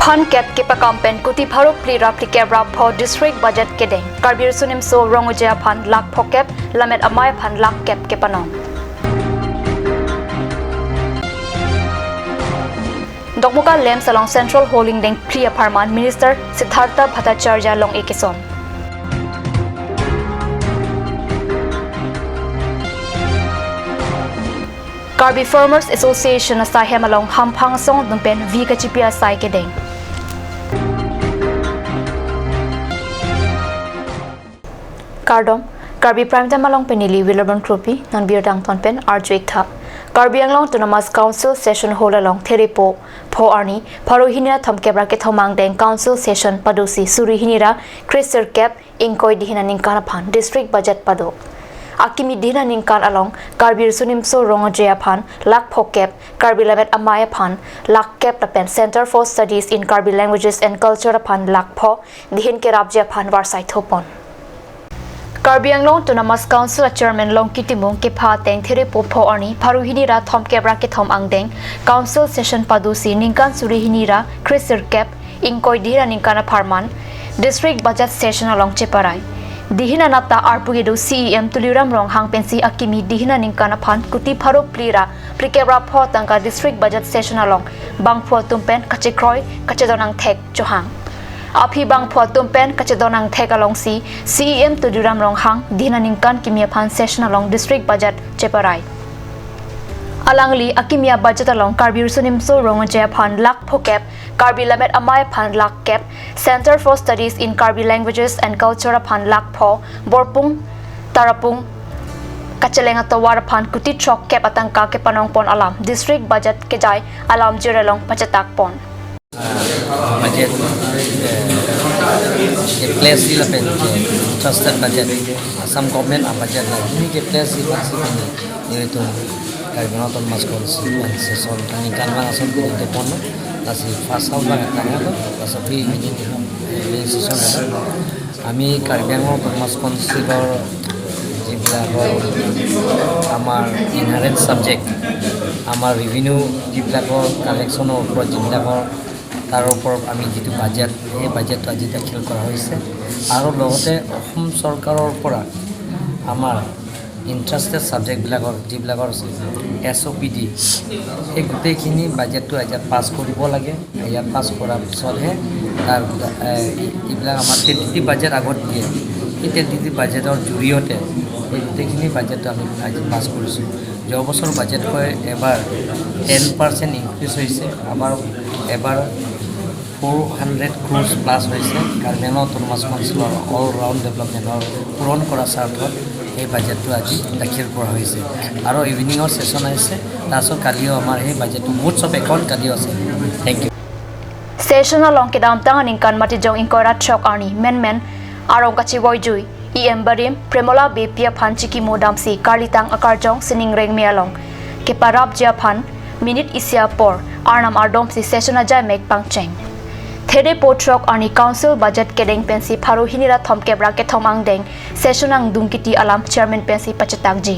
Phan Kep ke pakampen kuti pharok pli rapli kebra pho district budget kedeng Karbi sunim so rongoja phan lak phokep lamet amai phan lak kep ke panong Dokmuka lem salong central holding deng pli apartment minister Siddhartha Bhattacharya long ekisom Karbi Farmers Association asai hemalong hamphang song dungpen vi kachipia sai kedeng Kardom Karbi Prime Time along penili Wilburn Krupi non beer dang ton pen arjuik tha Karbi anglong Autonomous Council session hold along Theripo pho arni Pharohinia thamkebra ke thomang deng council session padosi Surihinira Christer Cap inkoi dihina ningkana phan district budget pado Akimi dihina ningkan along Karbi sunim so rongoja phan lak phokep Karbi lamet amaya phan lak kep pen Center for Studies in Karbi Languages and Culture phan lak pho dihin ke rabja phan warsai thopon Karbi Anglong Autonomous Council Chairman Long Kitimung ke pha teng there popho ani Pharuhini ra thom kebra ke thom angdeng Council Session Padusi Ningkan Surihini ra Chriser Cap inkoi dihira ningkana Pharman District Budget Session along Cheparai Dihina nata arpugedo CEM Tuliram Rong Hang Pensi Akimi Dihina ningkana phan kuti pharo plira prikebra pho tangka District Budget Session along Bangpho tumpen kachekroi kachedonang thek johang Api bang pho tumpen kachedonang thek along si CEM Tuliram Rong Hang Dihina ningkan kimia phan session along District Budget Cheparai Alangli akimia budget along Karbi sunim so rongoja phan lak phokep Karbi lamet amai phan lak kep Center for Studies in Karbi Languages and Culture phan lak pho borpung tarapung kachelenga tawar phan kuti chok kep atangka ke panong pon alam District Budget ke jai alam jirelong pachatak pon budget ke place di lapen trusted budget some government a budget la ini ke place di masih ini itu Karbi Autonomous Council session kami kan bang asal di depan nasi pasal bang kami tu tapi ini session kami Karbi Autonomous Council jibla amar inherent subject amar revenue jibla collection of project jibla তার উপর আমি যেটো budget এই budget আজি দাখিল কৰা হৈছে আৰু লগতে অসম চৰকাৰৰ পৰা আমাৰ ইন্টাৰেষ্টেড সাবজেক্ট বিলাকৰ যিবিলাকৰ SOPD এই গোটেইখিনি বাজেটটো আজি পাস কৰিব লাগে ইয়াত পাস কৰাৰ পিছতহে তাৰ এইবিলাক আমাৰ টেন্টেটিভ বাজেট আগত দিয়ে এই টেন্টেটিভ বাজেটৰ জৰিয়তে এই গোটেইখিনি বাজেট আমি আজি পাস কৰিছোঁ যোৱা বছৰ বাজেট হয় এবাৰ 10% ইনক্ৰিজ হৈছে আমাৰ এবাৰ 400 crores plus হৈছে Karbi Autonomous Council all round development পূৰণ কৰা স্বাৰ্থত এই বাজেটটো আজি দাখিল কৰা হৈছে আৰু ইভিনিঙৰ সেশন আছে তাৰছত কালিও আমাৰ এই বাজেটটো মোটছ অফ একাউণ্ট কালিও আছে thank you Session along ke dam tang ningkan mati jong inkorat chok arni men arong kachi boyjui em barim premola bepia phan chiki modam si karlitang akar jong sining reng me along ke parab ja phan minute isia por arnam ardom si session aja mek pangcheng There potrok ani council budget kedeng pensi Pharohini ra thom kebra ke thomang deng session ang dungkiti alam chairman pensi pachatak ji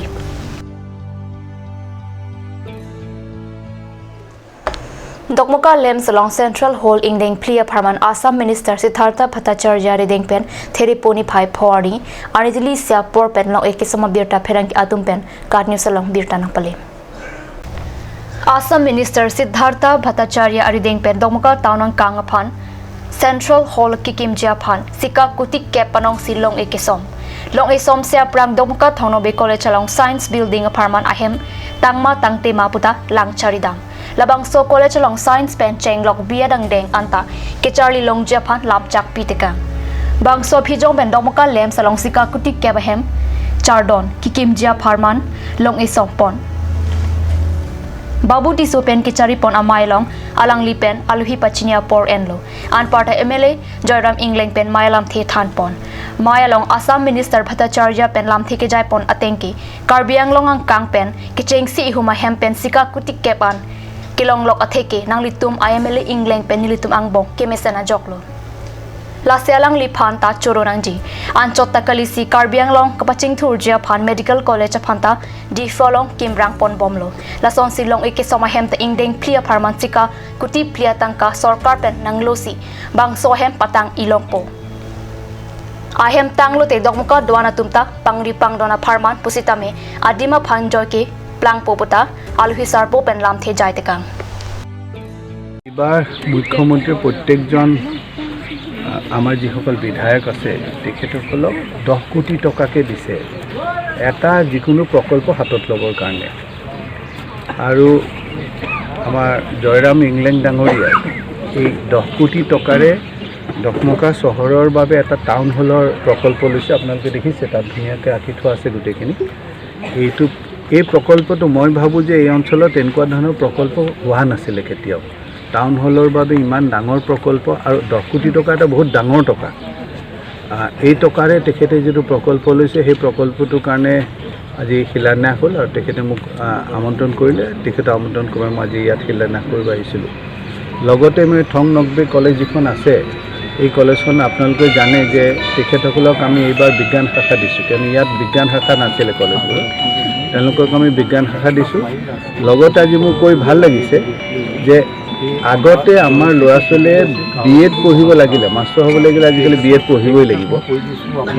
Dokmuka lem salong central hall ingdeng plia Pharman Assam minister Siddhartha Bhattacharya redeng pen There poni phai phori ani dili sia por pen lo ekisama birta pherang atum pen card news salong birta na pale Assam Minister Siddhartha Bhattacharya arideng pen Dokmuka taunang kangaphan Central Hall kikim japhan sika kutik ke panong silong ekisom long esom sia prang Dokmuka thongnobe college along science building apartment ahem tangma tangte maputa langcharidam labang so college along science pen cheng lok bia dang deng anta ke charli long japhan lapchak piteka bang so phijong ben Dokmuka lem salong sika kutik ke bahem chardon kikim japharman long esom pon Babu tiso pen kichari pon amailong alang lipen aluhi pachinia por enlo an parta MLA Joyram Ingling pen mailam the than pon maialong Assam Minister Bhattacharya pen lam thike jai pon atengki Karbi Anglong ang kang pen kicheng si huma hem pen sika kutik kepan kilong lok atheke nang litum IMLA Ingling pen nilitum angbong kemesana joklo Lasialang Lipan ta Choronangji, Anchota Kalisi Karbiang Long, Kapaching Thurgia Pan Medical College of Panta, Di Folong Kimbrang Pon Bomlo, Lason Silong Ikisoma Hem the Ingding Plia Parmantika, Kuti Plia Tanka, Sorkarpen Nanglosi, Bang Sohem Patang Ilongpo. Ahem Tanglo te Dokmuka Duana Tumta, Pangripang Dona Parman, Pusitame, Adima Panjoki, Plang Poputa, Alhisar Popen Lam Te Jaitekang. এবাৰ মুখ্যমন্ত্ৰী প্ৰত্যেকজন আমাৰ যিসকল বিধায়ক আছে তেখেতসকলক 10 কোটি টকাকে দিছে এটা যিকোনো প্ৰকল্প হাতত ল'বৰ কাৰণে আৰু আমাৰ জয়ৰাম ইংলেণ্ড ডাঙৰীয়া এই 10 কোটি টকাৰে দকমকা চহৰৰ বাবে এটা টাউন হলৰ প্ৰকল্প লৈছে আপোনালোকে দেখিছে তাত ধুনীয়াকৈ আঁকি থোৱা আছে গোটেইখিনি এই প্ৰকল্পটো মই ভাবো যে এই অঞ্চলত এনেকুৱা ধৰণৰ প্ৰকল্প হোৱা নাছিল কেতিয়াও টাউন হলৰ বাবে ইমান ডাঙৰ প্ৰকল্প আৰু 10 কোটি টকা এটা বহুত ডাঙৰ টকা এই টকাৰে তেখেতে যেটো প্ৰকল্প লৈছে সেই প্ৰকল্পটোৰ কাৰণে আজি শিলান্যাস হ'ল আৰু তেখেতে মোক আমন্ত্ৰণ কৰিলে তেখেতে আমন্ত্ৰণ কৰি মই আজি ইয়াত শিলান্যাস কৰিব আহিছিলোঁ লগতে মই থং নগবে কলেজ যিখন আছে এই কলেজখন আপোনালোকে জানে যে তেখেতসকলক আমি এইবাৰ বিজ্ঞান শাখা দিছোঁ কাৰণ ইয়াত বিজ্ঞান শাখা নাছিলে কলেজবোৰত তেওঁলোকক আমি বিজ্ঞান শাখা দিছোঁ লগতে আজি মোক কৈ ভাল লাগিছে যে আগতে আমাৰ ল'ৰা ছোৱালীয়ে বিএড পঢ়িব লাগিলে মাষ্টৰ হ'ব লাগিলে আজিকালি বিএড পঢ়িবই লাগিব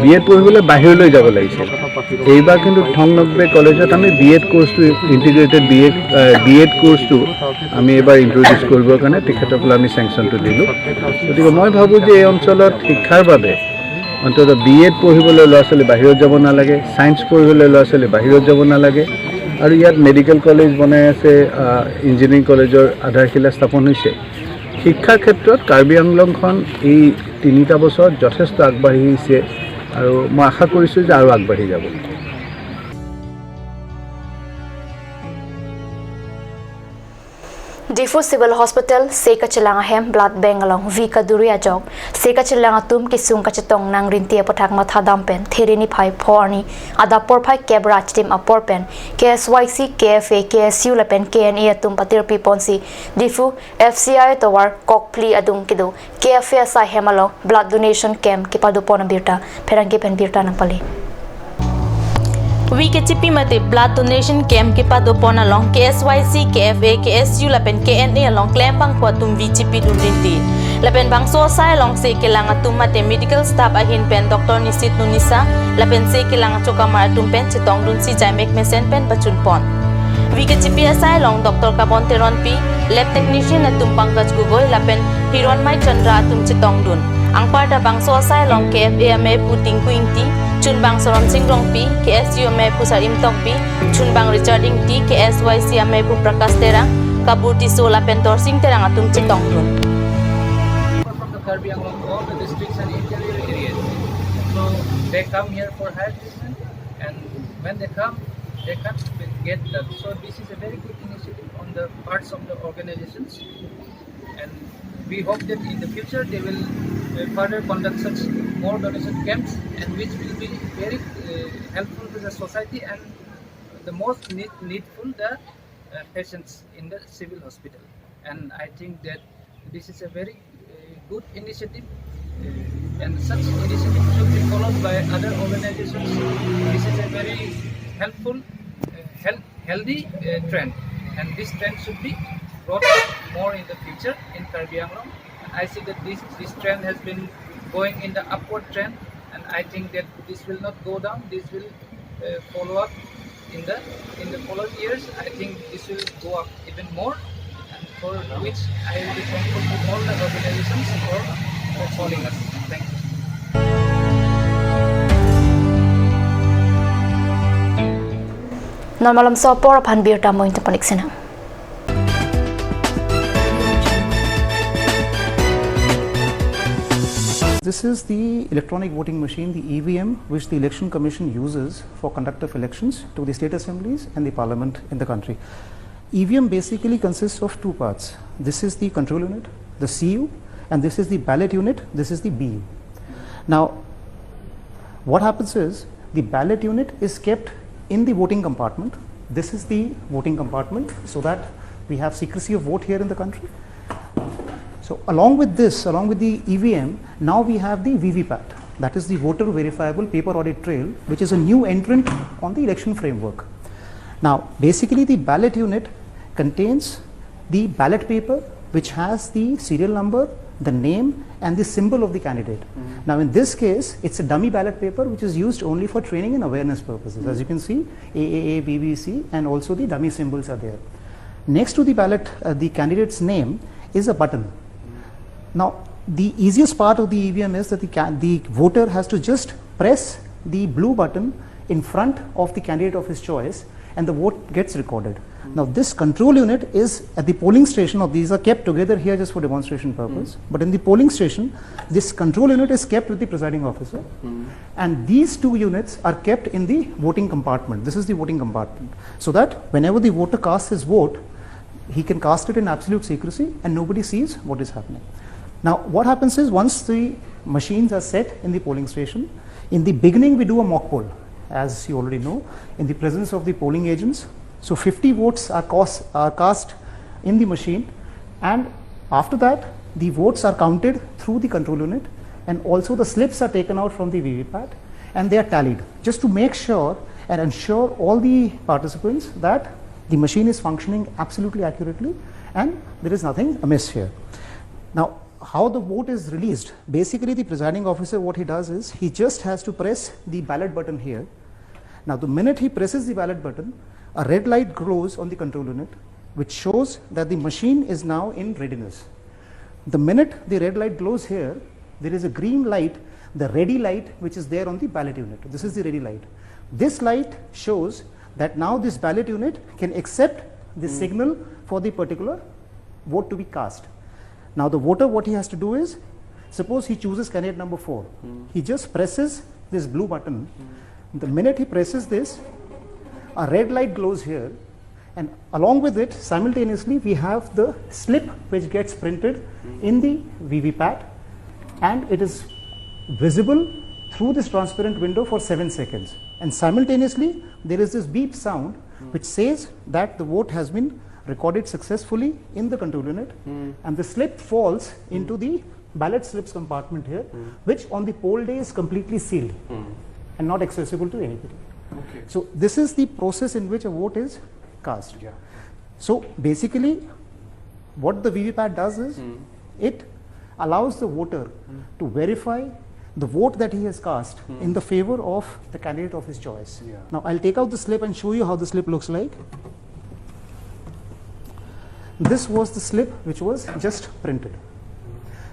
বিএড পঢ়িবলৈ বাহিৰলৈ যাব লাগিছিল এইবাৰ কিন্তু থং নগবে কলেজত আমি বিএড কোৰ্সটো ইন্টিগ্ৰেটেড বিএড কোৰ্সটো আমি এবাৰ ইন্ট্ৰোডিউস কৰিবৰ কাৰণে তেখেতসকল আমি স্যাংচনটো দিলোঁ গতিকে মই ভাবো যে এই অঞ্চলত শিক্ষাৰ বাবে অন্তত বিএড পঢ়িবলৈ ল'ৰা ছোৱালী বাহিৰত যাব নালাগে সায়েন্স পঢ়িবলৈ ল'ৰা ছোৱালী বাহিৰত যাব নালাগে আৰু ইয়াত মেডিকেল কলেজ বনাই আছে ইঞ্জিনিয়াৰিং কলেজৰ আধাৰশিলা স্থাপন হৈছে শিক্ষাৰ ক্ষেত্ৰত কাৰ্বি আংলংখন এই 3টা বছৰত যথেষ্ট আগবাঢ়িছে আৰু মই আশা কৰিছোঁ যে আৰু আগবাঢ়ি যাব Difu Civil Hospital, Seka Chilanga Hem, Blood Bank along Vika Duria Jog, Seka Chilanga Tum Kisung Kachetong Nang Rintia Potak Mathadampen, Therini Pai Porni, Ada Porpai Kebrach Tim Aporpen, KSYC, KFA, KSU Lepen, KNA Tum Patir Piponsi, Difu, FCI Towar, Kokpli Adung Kido, KFA Sai Hemalo, Blood Donation Camp, Kipadupona Birta, Perangipen Birta Napali. Wikitipi mate blood donation camp ke padopon along KSYC, KFA, KSU lapen KNA along klempang kwatum VCP dundinti. Lapen bangso sai along se kelanga tum mate medical staff ahin pen Dr. Nisit Nunisa lapen se kelanga chokamar tum pen chitong dun si jaimek mesen pen pachun pon. Wikitipi sai along Dr. Kabon Teron P lab technician atum pangkaj gugoy lapen Hiron Mai Chandra atum chitong dun. Ang parta bangso sai along KFA me puting kuingti Chunbang Sorom Singrong P, KSU me Pusar Imtok P, Chunbang Richarding T, KSYC me Pu Prakas Terang, Kabuti Sola Pentor Sing Terang Atum Chitong Dun. From the Karbi along all the districts and interior areas. So they come here for higher treatment, and when they come, they can't get that. So this is a very good initiative on the parts of the organizations, and we hope that in the future they will further conduct such more donation camps, and which will be very helpful to the society and the most needful the patients in the civil hospital. And I think that this is a very good initiative, and such initiative should be followed by other organizations. This is a very helpful, healthy trend, and this trend should be brought more in the future in Karbi Anglong. I see that this trend has been going in the upward trend, and I think that this will not go down. This will follow up in the following years. I think this will go up even more, and for which I will be thankful to all the organizations for following us. Thank you. Normalam sopor pan birta mo interponik sinang. This is the electronic voting machine, the EVM, which the Election Commission uses for conduct of elections to the state assemblies and the parliament in the country. EVM basically consists of two parts. This is the control unit, the CU, and this is the ballot unit, this is the BU. Now, what happens is the ballot unit is kept in the voting compartment. This is the voting compartment so that we have secrecy of vote here in the country. So along with this, along with the EVM, now we have the VVPAT. That is the voter verifiable paper audit trail, which is a new entrant on the election framework. Now, basically the ballot unit contains the ballot paper, which has the serial number, the name and the symbol of the candidate. Now in this case, it's a dummy ballot paper which is used only for training and awareness purposes. As you can see, AAA, BBC and also the dummy symbols are there. Next to the ballot, the candidate's name is a button. Now the easiest part of the EVM is that the voter has to just press the blue button in front of the candidate of his choice and the vote gets recorded. Now this control unit is at the polling station, or these are kept together here just for demonstration purpose, but in the polling station this control unit is kept with the presiding officer and these two units are kept in the voting compartment. This is the voting compartment, so that whenever the voter casts his vote, he can cast it in absolute secrecy and nobody sees what is happening. Now what happens is, once the machines are set in the polling station, in the beginning we do a mock poll, as you already know, in the presence of the polling agents. So 50 votes are cast in the machine, and after that the votes are counted through the control unit and also the slips are taken out from the VVPAT and they are tallied, just to make sure and ensure all the participants that the machine is functioning absolutely accurately and there is nothing amiss here. Now how the vote is released, basically the presiding officer, what he does is he just has to press the ballot button here. Now the minute he presses the ballot button, a red light glows on the control unit which shows that the machine is now in readiness. The minute the red light glows here, there is a green light, the ready light, which is there on the ballot unit. This is the ready light. This light shows that now this ballot unit can accept the signal for the particular vote to be cast. Now the voter, what he has to do is, suppose he chooses candidate number 4. He just presses this blue button. The minute he presses this, a red light glows here, and along with it simultaneously we have the slip which gets printed in the VVPAT, and it is visible through this transparent window for 7 seconds, and simultaneously there is this beep sound which says that the vote has been recorded successfully in the control unit, and the slip falls into the ballot slips compartment here, which on the poll day is completely sealed and not accessible to anybody. Okay. So this is the process in which a vote is cast. Yeah. So basically what the VVPAT does is it allows the voter to verify the vote that he has cast in the favor of the candidate of his choice. Yeah. Now I'll take out the slip and show you how the slip looks like. This was the slip which was just printed.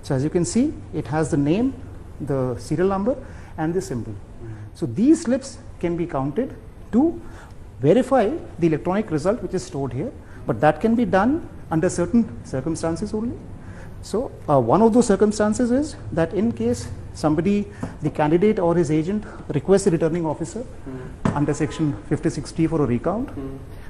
So as you can see, it has the name, the serial number and the symbol. So these slips can be counted to verify the electronic result which is stored here, but that can be done under certain circumstances only. So one of those circumstances is that in case somebody, the candidate or his agent, requests a returning officer under section 56T for a recount,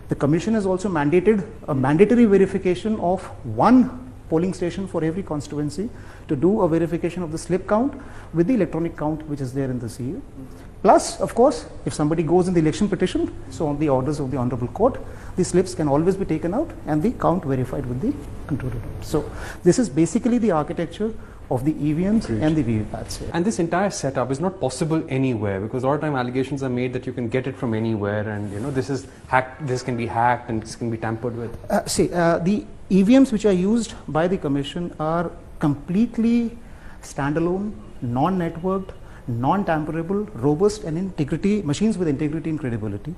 the commission has also mandated a mandatory verification of one polling station for every constituency to do a verification of the slip count with the electronic count which is there in the CU. Plus, of course, if somebody goes in the election petition, so on the orders of the Honorable Court, the slips can always be taken out and the count verified with the control unit. So this is basically the architecture of the EVMs and the VVPATs here. And this entire setup is not possible anywhere, because a lot of time allegations are made that you can get it from anywhere, and you know this is hacked, this can be hacked and this can be tampered with. The EVMs which are used by the commission are completely standalone, non-networked, non-tamperable, robust and integrity, machines with integrity and credibility.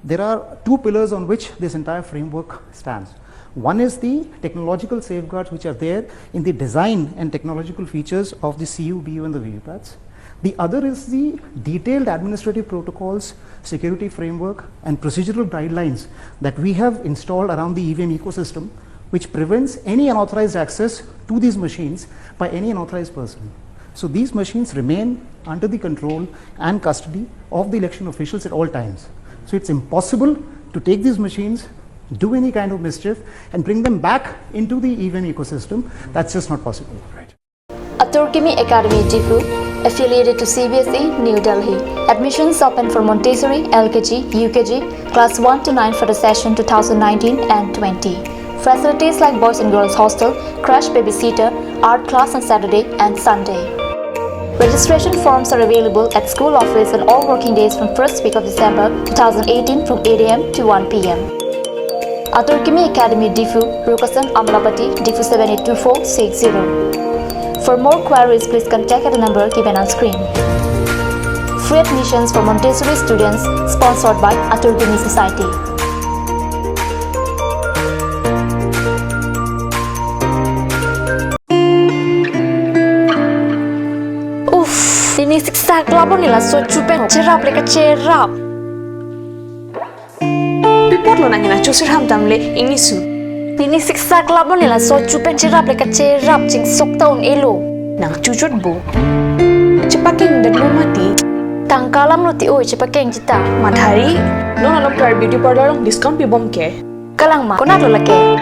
There are two pillars on which this entire framework stands. One is the technological safeguards which are there in the design and technological features of the CU, BU and the VVPATs. The other is the detailed administrative protocols, security framework and procedural guidelines that we have installed around the EVM ecosystem, which prevents any unauthorized access to these machines by any unauthorized person. So these machines remain under the control and custody of the election officials at all times. So it's impossible to take these machines, do any kind of mischief and bring them back into the EVM ecosystem. That's just not possible. Right. Aturkimi Academy Jifu, affiliated to CBSE, New Delhi. Admissions open for Montessori, LKG, UKG, class 1 to 9 for the session 2019 and 20. Facilities like boys and girls hostel, crash babysitter, art class on Saturday and Sunday. Registration forms are available at school office on all working days from 1st week of December 2018 from 8 a.m. to 1 p.m. Aturkimi Academy Difu, Rukasan Amlapati, Difu 782460. For more queries, please contact at the number given on screen. Free admissions for Montessori students, sponsored by Aturkimi Society. Ini siksa kelabon nila so cupeng cerap leka cerap. Pipot lo nangina chusir ham tamle ingisu. Ini siksa kelabon nila so cupeng cerap leka cerap cing sok taun elo. Nang cucut bu. Cepaking dan lo mati. Tangkalam lo ti oi cepakeng cita. Madhari, lo nalok Karbi beauty parlor long discount pi bom ke. Kalang ma, konat lo lake.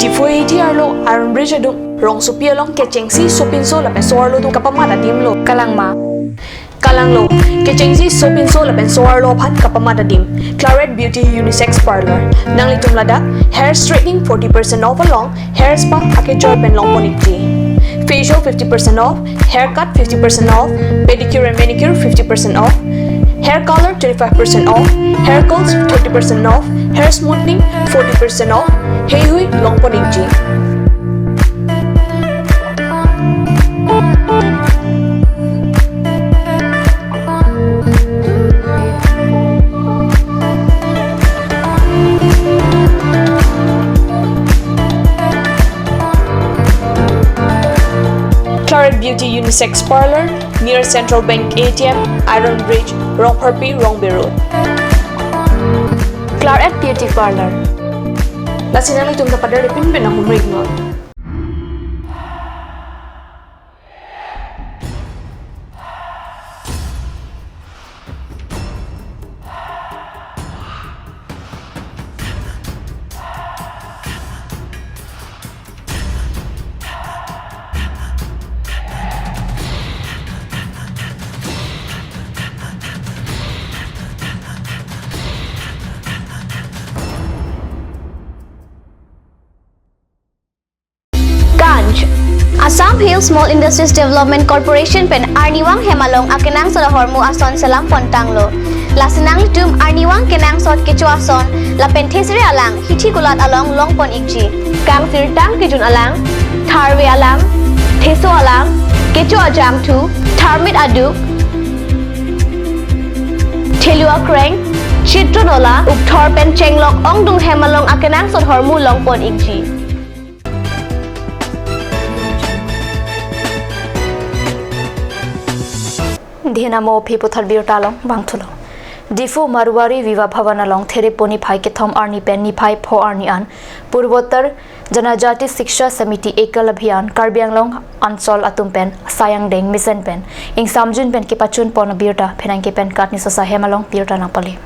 Di foi ti arlo Iron Bridge adung rong supia long ke cengsi sopinso la pesor lo tu kapamada tim lo. Kalang ma. Kalang lo, kecengsi sopinso la pensoar lo phat kapamada dim. Claret Beauty Unisex Parlor. Nang litum lada, hair straightening 40% off along, hair spa ake joy pen long ponikti. Facial 50% off, haircut 50% off, pedicure and manicure 50% off, hair color 25% off, hair curls 30% off, hair smoothing 40% off. Hey hui long ponikti. Claret Beauty Unisex Parlor near Central Bank ATM, Iron Bridge, Rong Harpi, Rong Road. Claret Beauty Parlor. Lasinang itong kapadar ipin ang humrig mo. Assam Hill Small Industries Development Corporation pen Arniwang Hemalong akenang sa hormu ason salam pontanglo. Lasinang litum Arniwang kenang sot kecu ason la penthesri alang hithi gulat along longpon ikji. Kang tirtang kijun alang, Karbi alang, theso alang, kecu ajam tu, tharmit aduk, thelua kreng, chitronola ukthor pen chenglok ongdung Hemalong akenang sot hormu longpon ikji. Dinamo people thalbir talong bangthulo. Difu Marwari Viva Bhavan along Thereponi Phai ke thom arni pen ni phai pho arni an Purvottar Janajati Shiksha Samiti Ekal Abhiyan Karbi Anglong Ansol Atum pen Sayang Deng Mission pen ing Samjun pen ke pachun pon birta phenang ke pen katni sosa hemalong birta lang pali.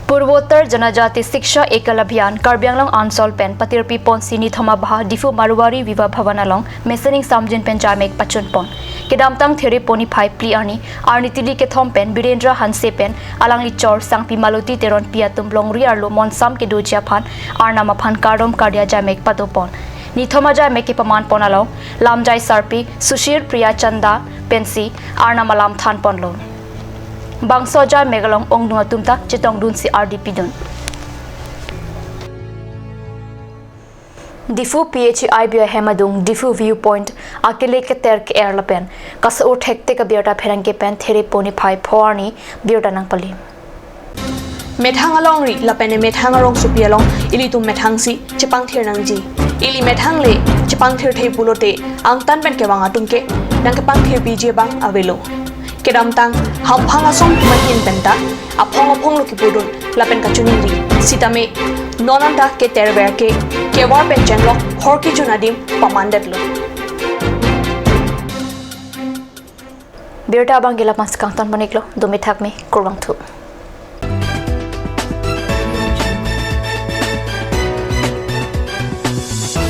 Purvottar Janajati Shiksha Ekal Abhiyan Karbi Anglong Ansol pen patirpi pon sini thoma bha Difu Marwari Viva Bhavan along Mesening Samjun pen jamek pachun pon Kedamtang Thereponi Phai pli arni tili ke thom pen Birendra Hanse pen alangli chor sangpi maloti teron piatum longri arlo monsam ke dojia phan arnama phan kardom kardia jamek patopon ni thoma jamek ke paman ponalo lamjai sarpi Sushir Priya Chanda pensi arnama lam than ponlo bangso ja megalong ongdunga tumta chitong dun si RDP dun Difu PHI Hemadung Difu Viewpoint Akile ke ter ke airlapen kas ur thekte ka birta pherang ke pen Thereponi Phai phorni birta nang pali Methang along ri lapene methang arong supialong ilitum methang si chepang thir nang ji ili methang le chepang thir thei bulote ang tan pen ke wanga tungke nang ke pang thir bije bang avelo kedam tang ham phanga som mahin penta aphong lo ki pudun lapen ka chunin ri sitame nonanda ke terber ke kewar pen chenlok hor ki junadim pamandet lo birta bangila mas kangtan paniklo dumi thak me kurwang thu